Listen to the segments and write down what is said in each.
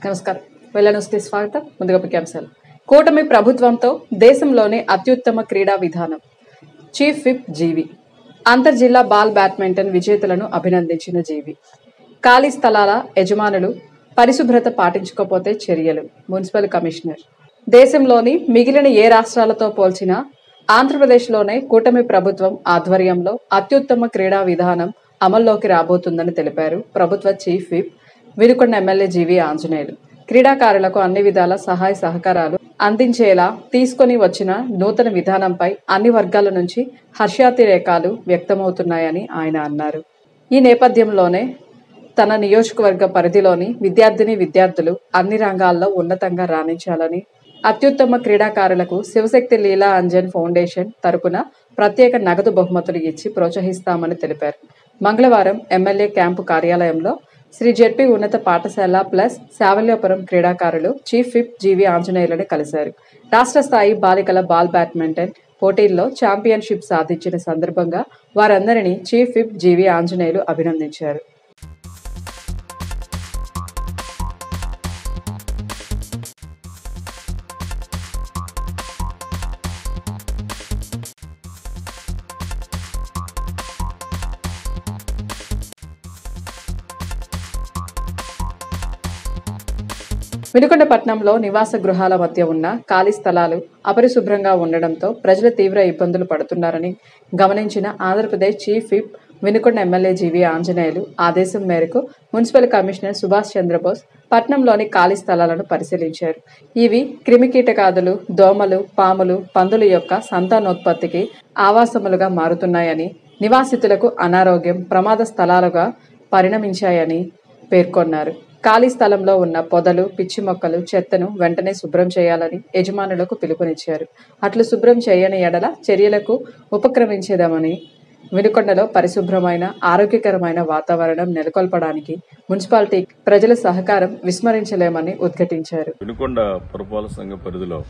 నమస్కారం. వెల్ల న్యూస్కి స్వాగతం. ముందుగా ముఖ్యాంశాలు. కూటమి ప్రభుత్వంతో దేశంలోనే అత్యుత్తమ క్రీడా విధానం. చీఫ్ విప్ జీవి. అంతర్జిల్లా బాల్ బ్యాడ్మింటన్ విజేతలను అభినందించిన జీవి. ఖాళీ స్థలాల యజమానులు పరిశుభ్రత పాటించకపోతే చర్యలు. Municipal commissioner. దేశంలోని మిగిలిన ఏ రాష్ట్రాలతో పోల్చినా ఆంధ్రప్రదేశ్లోనే కూటమి ప్రభుత్వం ఆధ్వర్యంలో అత్యుత్తమ క్రీడా విధానం అమల్లోకి రాబోతుందని తెలిపారు ప్రభుత్వ chief whip Vinukonda MLA GV Anjaneyulu. క్రీడాకారులకు అన్ని విధాల సహాయ సహకారాలు అందించేలా తీసుకొని వచ్చిన నూతన విధానంపై అన్ని వర్గాల నుంచి హర్షాతిరేకాలు వ్యక్తమవుతున్నాయని ఆయన అన్నారు. ఈ నేపథ్యంలోనే తన నియోజకవర్గ పరిధిలోని విద్యార్థులు అన్ని రంగాల్లో ఉన్నతంగా రాణించాలని అత్యుత్తమ క్రీడాకారులకు శివశక్తి లీలా అంజన్ ఫౌండేషన్ తరపున ప్రత్యేక నగదు బహుమతులు ఇచ్చి ప్రోత్సహిస్తామని తెలిపారు. మంగళవారం ఎమ్మెల్యే క్యాంపు కార్యాలయంలో శ్రీ జెడ్పీ ఉన్నత పాఠశాల ప్లస్ శావల్యాపురం క్రీడాకారులు చీఫ్ విప్ జీవి ఆంజనేయులను కలిశారు. రాష్ట్ర స్థాయి బాలికల బాల్ బ్యాడ్మింటన్ పోటీల్లో ఛాంపియన్షిప్ సాధించిన సందర్భంగా వారందరినీ చీఫ్ విప్ జీవి ఆంజనేయులు అభినందించారు. వినుకొండ పట్టణంలో నివాస గృహాల మధ్య ఉన్న ఖాళీ స్థలాలు అపరిశుభ్రంగా ఉండడంతో ప్రజలు తీవ్ర ఇబ్బందులు పడుతున్నారని గమనించిన Andhra Pradesh chief whip Vinukonda MLA GV Anjaneyulu ఆదేశం మేరకు మున్సిపల్ కమిషనర్ సుభాష్ చంద్రబోస్ పట్టణంలోని ఖాళీ స్థలాలను పరిశీలించారు. ఇవి క్రిమికీటకాదులు, దోమలు, పాములు, పందుల యొక్క సంతానోత్పత్తికి ఆవాసములుగా మారుతున్నాయని, నివాసితులకు అనారోగ్యం ప్రమాద స్థలాలుగా పరిణమించాయని పేర్కొన్నారు. ఖాళీ స్థలంలో ఉన్న పొదలు, పిచ్చి మొక్కలు, చెత్తను వెంటనే శుభ్రం చేయాలని యజమానులకు పిలుపునిచ్చారు. అట్లు శుభ్రం చేయని ఎడల చర్యలకు ఉపక్రమించేదామని, వినుకొండలో పరిశుభ్రమైన ఆరోగ్యకరమైన వాతావరణం నెలకొల్పడానికి మున్సిపాలిటీ ప్రజల సహకారం విస్మరించలేమని ఉద్ఘాటించారు. వినుకొండ పురపాలక సంఘ పరిధిలో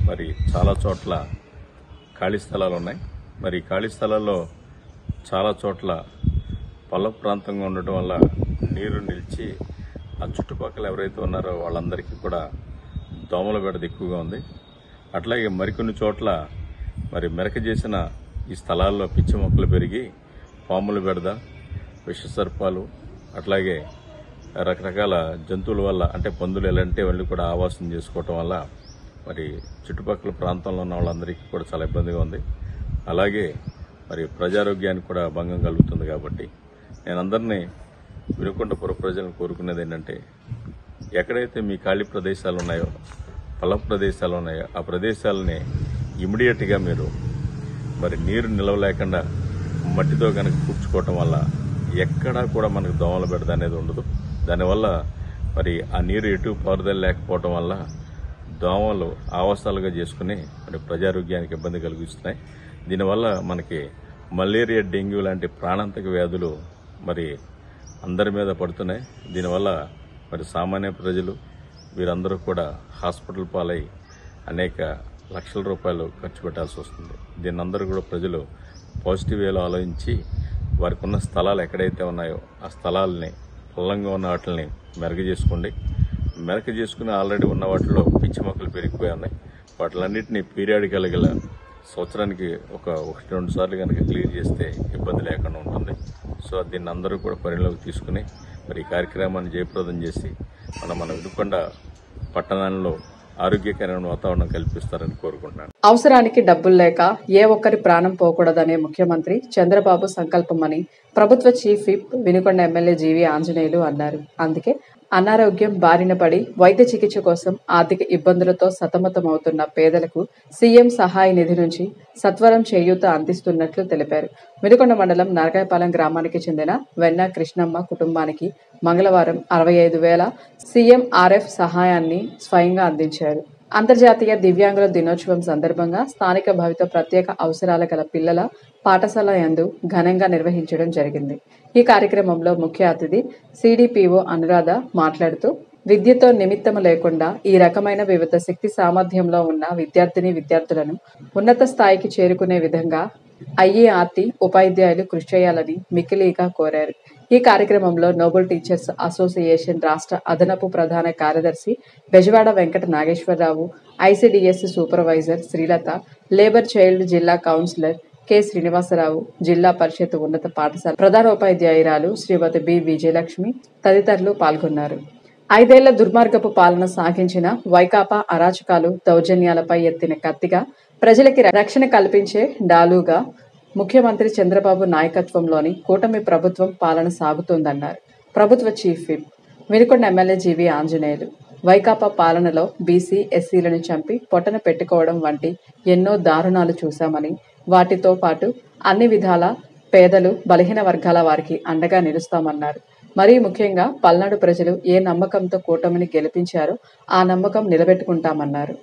మరి చాలా చోట్ల ఖాళీ స్థలాలు ఉన్నాయి. మరి ఖాళీ స్థలాల్లో చాలా చోట్ల పల్లపు ప్రాంతంగా ఉండటం వల్ల నీరు నిలిచి ఆ చుట్టుపక్కల ఎవరైతే ఉన్నారో వాళ్ళందరికీ కూడా దోమల బెడద ఎక్కువగా ఉంది. అట్లాగే మరికొన్ని చోట్ల మరి మెరక చేసిన ఈ స్థలాల్లో పిచ్చి మొక్కలు పెరిగి పాముల బెడద, విషసర్పాలు, అట్లాగే రకరకాల జంతువుల వల్ల అంటే పందులు ఎలాంటి వాళ్ళు కూడా ఆవాసం చేసుకోవటం వల్ల మరి చుట్టుపక్కల ప్రాంతంలో ఉన్న వాళ్ళందరికీ కూడా చాలా ఇబ్బందిగా ఉంది. అలాగే మరి ప్రజారోగ్యానికి కూడా భంగం కలుగుతుంది. కాబట్టి నేను అందరినీ వినుకొండ పుర ప్రజలను కోరుకునేది ఏంటంటే, ఎక్కడైతే మీ ఖాళీ ప్రదేశాలు ఉన్నాయో, పల్లపు ప్రదేశాలు ఉన్నాయో ఆ ప్రదేశాలని ఇమీడియట్గా మీరు మరి నీరు నిలవలేకుండా మట్టితో కనుక పూడ్చుకోవటం వల్ల ఎక్కడా కూడా మనకు దోమల బెడద అనేది ఉండదు. దానివల్ల మరి ఆ నీరు ఎటు పారుదల లేకపోవటం వల్ల దోమలు ఆవాసాలుగా చేసుకుని మరి ప్రజారోగ్యానికి ఇబ్బంది కలిగిస్తున్నాయి. దీనివల్ల మనకి మలేరియా, డెంగ్యూ లాంటి ప్రాణాంతక వ్యాధులు మరి అందరి మీద పడుతున్నాయి. దీనివల్ల మరి సామాన్య ప్రజలు వీరందరూ కూడా హాస్పిటల్ పాలై అనేక లక్షల రూపాయలు ఖర్చు పెట్టాల్సి వస్తుంది. దీన్ని అందరూ కూడా ప్రజలు పాజిటివ్ వేలో ఆలోచించి వారికి ఉన్న స్థలాలు ఎక్కడైతే ఉన్నాయో ఆ స్థలాలని పల్లంగా ఉన్న వాటిని మెరగ చేసుకోండి. మెరక చేసుకుని ఆల్రెడీ ఉన్న వాటిలో పిచ్చి మొక్కలు పెరిగిపోయి ఉన్నాయి. వాటిలన్నింటినీ పీరియాడికల్గా సంవత్సరానికి ఒకటి రెండు సార్లు కనుక క్లియర్ చేస్తే ఇబ్బంది లేకుండా ఉంటుంది. సో దీన్ని అందరూ కూడా పరిగణలోకి తీసుకుని మరి ఈ కార్యక్రమాన్ని జయప్రదం చేసి మన వినుకొండ పట్టణంలో ఆరోగ్యకరమైన వాతావరణం కల్పిస్తారని కోరుకుంటున్నాను. అవసరానికి డబ్బులు లేక ఏ ఒక్కరి ప్రాణం పోకూడదనే ముఖ్యమంత్రి చంద్రబాబు సంకల్పమని ప్రభుత్వ chief whip Vinukonda MLA GV Anjaneyulu అన్నారు. అందుకే అనారోగ్యం బారిన పడి వైద్య చికిత్స కోసం ఆర్థిక ఇబ్బందులతో సతమతమవుతున్న పేదలకు సీఎం సహాయ నిధి నుంచి సత్వరం చేయూత అందిస్తున్నట్లు తెలిపారు. వినుకొండ మండలం నరకాయపాలెం గ్రామానికి చెందిన వెన్న కృష్ణమ్మ కుటుంబానికి మంగళవారం 65,000 సీఎంఆర్ఎఫ్ సహాయాన్ని స్వయంగా అందించారు. అంతర్జాతీయ దివ్యాంగుల దినోత్సవం సందర్భంగా స్థానిక భవిత ప్రత్యేక అవసరాల గల పిల్లల పాఠశాల యందు ఘనంగా నిర్వహించడం జరిగింది. ఈ కార్యక్రమంలో ముఖ్య అతిథి సిడిపిఓ అనురాధ మాట్లాడుతూ, విద్యతో నిమిత్తము లేకుండా ఈ రకమైన వివిధ శక్తి సామర్థ్యంలో ఉన్న విద్యార్థులను ఉన్నత స్థాయికి చేరుకునే విధంగా ఐఏఆర్టీ ఉపాధ్యాయులు కృషి చేయాలని మిక్కిలిగా కోరారు. ఈ కార్యక్రమంలో నోబెల్ టీచర్స్ అసోసియేషన్ రాష్ట్ర అదనపు ప్రధాన కార్యదర్శి Bezawada Venkata Nageswararao, ICDS supervisor Srilatha, labour child జిల్లా కౌన్సిలర్ కె శ్రీనివాసరావు, జిల్లా పరిషత్ ఉన్నత పాఠశాల ప్రధానోపాధ్యాయురాలు శ్రీమతి బి విజయలక్ష్మి తదితరులు పాల్గొన్నారు. 5 ఏళ్ల దుర్మార్గపు పాలన సాగించిన వైకాపా అరాచకాలు, దౌర్జన్యాలపై ఎత్తిన కత్తిగా, ప్రజలకి రక్షణ కల్పించే డాలుగా ముఖ్యమంత్రి చంద్రబాబు నాయకత్వంలోని కూటమి ప్రభుత్వం పాలన సాగుతోందన్నారు. ప్రభుత్వ chief whip Vinukonda MLA GV Anjaneyulu Vaikapa పాలనలో బీసీ, ఎస్సీలను చంపి పొట్టన పెట్టుకోవడం వంటి ఎన్నో దారుణాలు చూశామని, వాటితో పాటు అన్ని విధాల పేదలు, బలహీన వర్గాల వారికి అండగా నిలుస్తామన్నారు. మరీ ముఖ్యంగా పల్నాడు ప్రజలు ఏ నమ్మకంతో కూటమిని గెలిపించారో ఆ నమ్మకం నిలబెట్టుకుంటామన్నారు.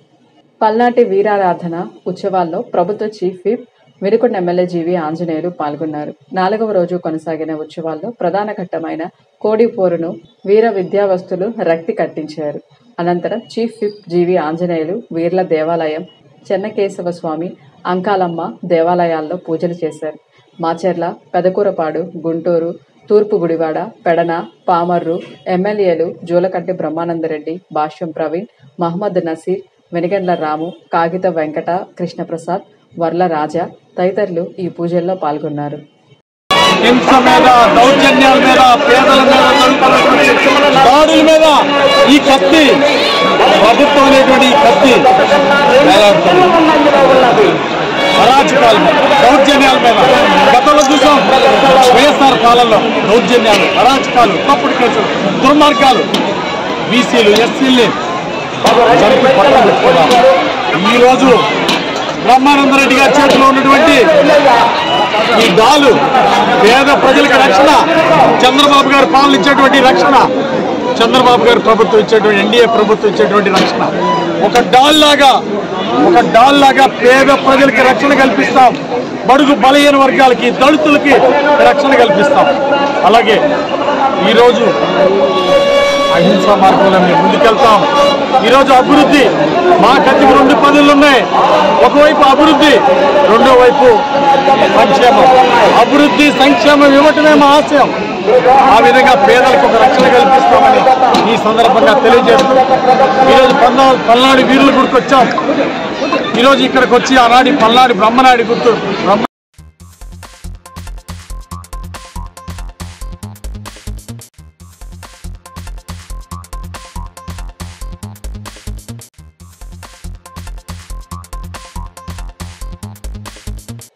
పల్నాటి వీరారాధన ఉత్సవాల్లో ప్రభుత్వ chief whip Vinukonda MLA GV Anjaneyulu పాల్గొన్నారు. 4వ రోజు కొనసాగిన ఉత్సవాల్లో ప్రధాన ఘట్టమైన కోడి పోరును వీర విద్యావస్తులు రక్తి కట్టించారు. అనంతరం చీఫ్ విప్ జీవి ఆంజనేయులు వీర్ల దేవాలయం, చెన్నకేశవ స్వామి, అంకాలమ్మ దేవాలయాల్లో పూజలు చేశారు. మాచెర్ల, పెదకూరపాడు, గుంటూరు, తూర్పు గుడివాడ, పెడన, పామర్రు ఎమ్మెల్యేలు జూలకంటి బ్రహ్మానందరెడ్డి, భాష్యం ప్రవీణ్, మహమ్మద్ నసీర్, వెనిగండ్ల రాము, కాగిత వెంకట కృష్ణప్రసాద్, వర్ల రాజా తదితరులు ఈ పూజల్లో పాల్గొన్నారు. హింస మీద, దౌర్జన్యాల మీద, పేదల మీద, దాడుల మీద ఈ కత్తి, ప్రభుత్వం అనేటువంటి ఈ కత్తి అరాచకాల మీద, దౌర్జన్యాల మీద గతంలో చూసాం. వైఎస్ఆర్ పాలనలో దౌర్జన్యాలు, అరాచకాలు, తప్పుడు కేసులు, దుర్మార్గాలు, బీసీలు, ఎస్సీల్ని చంపి పట్టణ పెట్టుకున్నారు. ఈరోజు బ్రహ్మానందరెడ్డి గారి చేతిలో ఉన్నటువంటి ఈ డాలు పేద ప్రజలకు రక్షణ, చంద్రబాబు గారు పాలన ఇచ్చేటువంటి రక్షణ, చంద్రబాబు గారు ప్రభుత్వం ఇచ్చేటువంటి ఎన్డీఏ ప్రభుత్వం ఇచ్చేటువంటి రక్షణ, ఒక డాల్ లాగా పేద ప్రజలకి రక్షణ కల్పిస్తాం. బడుగు బలహీన వర్గాలకి, దళితులకి రక్షణ కల్పిస్తాం. అలాగే ఈరోజు అహింసా మార్గంలో మేము ముందుకెళ్తాం. ఈరోజు అభివృద్ధి, మా కత్తికి 2 పనులు ఉన్నాయి. ఒకవైపు అభివృద్ధి, రెండో వైపు సంక్షేమం. అభివృద్ధి, సంక్షేమం ఇవ్వటమే మా ఆశయం. ఆ విధంగా పేదలకు ఒక రక్షణ కల్పిస్తామని ఈ సందర్భంగా తెలియజేస్తూ ఈరోజు పల్నాడు వీరుల గుడికి వచ్చాం. ఈరోజు ఇక్కడికి వచ్చి ఆనాడి పల్నాడు బ్రహ్మనాయుడి గుర్తు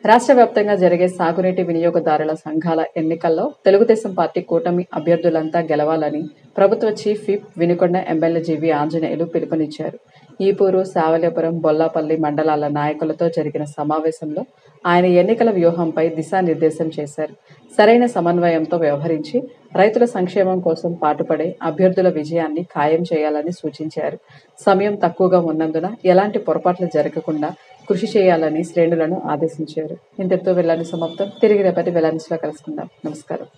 రాష్ట్ర వ్యాప్తంగా జరిగే సాగునీటి వినియోగదారుల సంఘాల ఎన్నికల్లో తెలుగుదేశం పార్టీ కూటమి అభ్యర్థులంతా గెలవాలని ప్రభుత్వ chief whip Vinukonda MLA GV Anjaneyulu పిలుపునిచ్చారు. ఈపూరు, సావల్యపురం, బొల్లాపల్లి మండలాల నాయకులతో జరిగిన సమావేశంలో ఆయన ఎన్నికల వ్యూహంపై దిశానిర్దేశం చేశారు. సరైన సమన్వయంతో వ్యవహరించి రైతుల సంక్షేమం కోసం పాటుపడే అభ్యర్థుల విజయాన్ని ఖాయం చేయాలని సూచించారు. సమయం తక్కువగా ఉన్నందున ఎలాంటి పొరపాట్లు జరగకుండా కృషి చేయాలని శ్రేణులను ఆదేశించారు. ఇంతటితో వెళ్ళాలని సమాప్తం. తిరిగి రేపటి వెలాన్స్లో కలుసుకుందాం. నమస్కారం.